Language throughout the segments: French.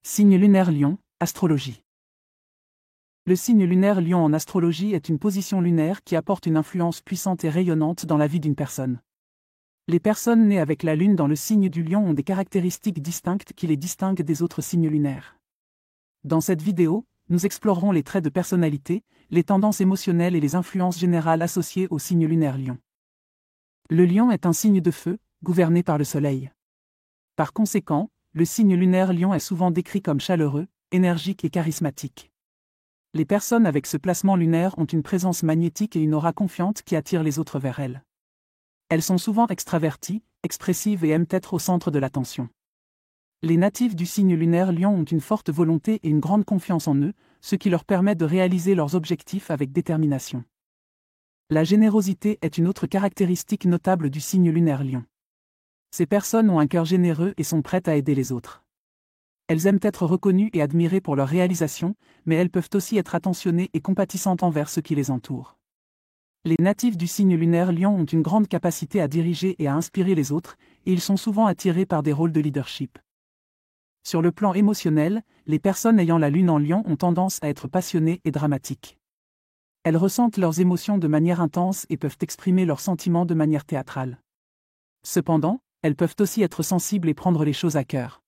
Signe lunaire Lion, astrologie. Le signe lunaire Lion en astrologie est une position lunaire qui apporte une influence puissante et rayonnante dans la vie d'une personne. Les personnes nées avec la lune dans le signe du Lion ont des caractéristiques distinctes qui les distinguent des autres signes lunaires. Dans cette vidéo, nous explorerons les traits de personnalité, les tendances émotionnelles et les influences générales associées au signe lunaire Lion. Le Lion est un signe de feu, gouverné par le Soleil. Par conséquent, le signe lunaire Lion est souvent décrit comme chaleureux, énergique et charismatique. Les personnes avec ce placement lunaire ont une présence magnétique et une aura confiante qui attire les autres vers elles. Elles sont souvent extraverties, expressives et aiment être au centre de l'attention. Les natifs du signe lunaire Lion ont une forte volonté et une grande confiance en eux, ce qui leur permet de réaliser leurs objectifs avec détermination. La générosité est une autre caractéristique notable du signe lunaire Lion. Ces personnes ont un cœur généreux et sont prêtes à aider les autres. Elles aiment être reconnues et admirées pour leurs réalisations, mais elles peuvent aussi être attentionnées et compatissantes envers ceux qui les entourent. Les natifs du signe lunaire Lion ont une grande capacité à diriger et à inspirer les autres, et ils sont souvent attirés par des rôles de leadership. Sur le plan émotionnel, les personnes ayant la lune en Lion ont tendance à être passionnées et dramatiques. Elles ressentent leurs émotions de manière intense et peuvent exprimer leurs sentiments de manière théâtrale. Cependant, elles peuvent aussi être sensibles et prendre les choses à cœur.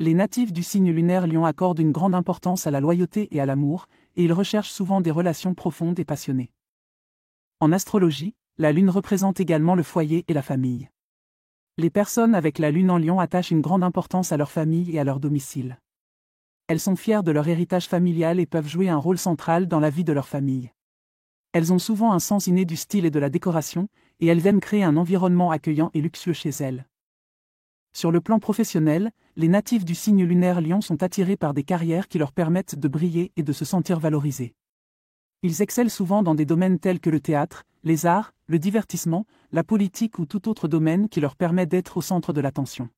Les natifs du signe lunaire Lion accordent une grande importance à la loyauté et à l'amour, et ils recherchent souvent des relations profondes et passionnées. En astrologie, la lune représente également le foyer et la famille. Les personnes avec la lune en Lion attachent une grande importance à leur famille et à leur domicile. Elles sont fières de leur héritage familial et peuvent jouer un rôle central dans la vie de leur famille. Elles ont souvent un sens inné du style et de la décoration, et elles aiment créer un environnement accueillant et luxueux chez elles. Sur le plan professionnel, les natifs du signe lunaire Lion sont attirés par des carrières qui leur permettent de briller et de se sentir valorisés. Ils excellent souvent dans des domaines tels que le théâtre, les arts, le divertissement, la politique ou tout autre domaine qui leur permet d'être au centre de l'attention.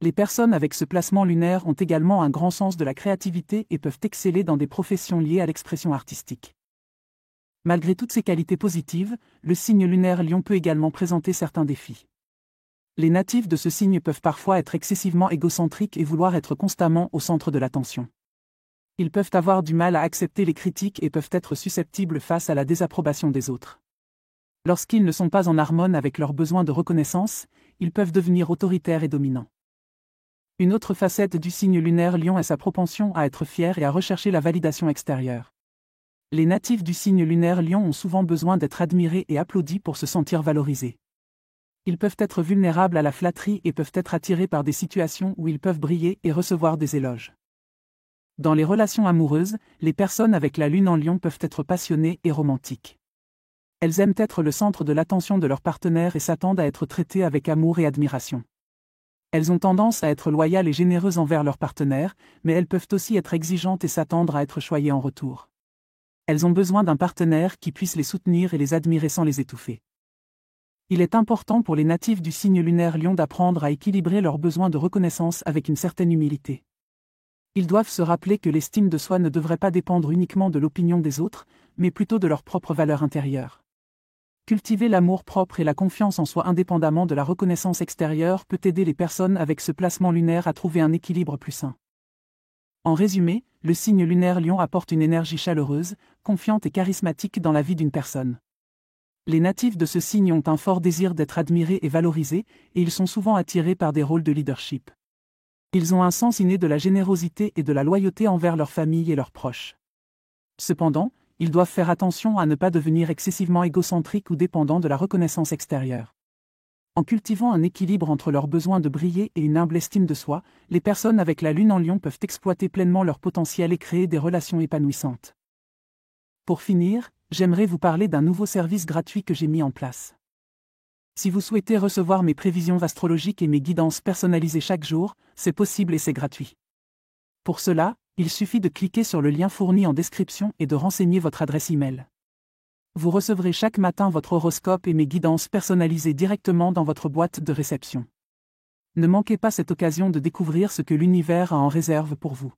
Les personnes avec ce placement lunaire ont également un grand sens de la créativité et peuvent exceller dans des professions liées à l'expression artistique. Malgré toutes ces qualités positives, le signe lunaire Lion peut également présenter certains défis. Les natifs de ce signe peuvent parfois être excessivement égocentriques et vouloir être constamment au centre de l'attention. Ils peuvent avoir du mal à accepter les critiques et peuvent être susceptibles face à la désapprobation des autres. Lorsqu'ils ne sont pas en harmonie avec leurs besoins de reconnaissance, ils peuvent devenir autoritaires et dominants. Une autre facette du signe lunaire Lion est sa propension à être fier et à rechercher la validation extérieure. Les natifs du signe lunaire Lion ont souvent besoin d'être admirés et applaudis pour se sentir valorisés. Ils peuvent être vulnérables à la flatterie et peuvent être attirés par des situations où ils peuvent briller et recevoir des éloges. Dans les relations amoureuses, les personnes avec la lune en Lion peuvent être passionnées et romantiques. Elles aiment être le centre de l'attention de leur partenaire et s'attendent à être traitées avec amour et admiration. Elles ont tendance à être loyales et généreuses envers leur partenaire, mais elles peuvent aussi être exigeantes et s'attendre à être choyées en retour. Elles ont besoin d'un partenaire qui puisse les soutenir et les admirer sans les étouffer. Il est important pour les natifs du signe lunaire Lion d'apprendre à équilibrer leurs besoins de reconnaissance avec une certaine humilité. Ils doivent se rappeler que l'estime de soi ne devrait pas dépendre uniquement de l'opinion des autres, mais plutôt de leur propre valeur intérieure. Cultiver l'amour-propre et la confiance en soi indépendamment de la reconnaissance extérieure peut aider les personnes avec ce placement lunaire à trouver un équilibre plus sain. En résumé, le signe lunaire Lion apporte une énergie chaleureuse, confiante et charismatique dans la vie d'une personne. Les natifs de ce signe ont un fort désir d'être admirés et valorisés, et ils sont souvent attirés par des rôles de leadership. Ils ont un sens inné de la générosité et de la loyauté envers leur famille et leurs proches. Cependant, ils doivent faire attention à ne pas devenir excessivement égocentriques ou dépendants de la reconnaissance extérieure. En cultivant un équilibre entre leurs besoins de briller et une humble estime de soi, les personnes avec la lune en Lion peuvent exploiter pleinement leur potentiel et créer des relations épanouissantes. Pour finir, j'aimerais vous parler d'un nouveau service gratuit que j'ai mis en place. Si vous souhaitez recevoir mes prévisions astrologiques et mes guidances personnalisées chaque jour, c'est possible et c'est gratuit. Pour cela, il suffit de cliquer sur le lien fourni en description et de renseigner votre adresse email. Vous recevrez chaque matin votre horoscope et mes guidances personnalisées directement dans votre boîte de réception. Ne manquez pas cette occasion de découvrir ce que l'univers a en réserve pour vous.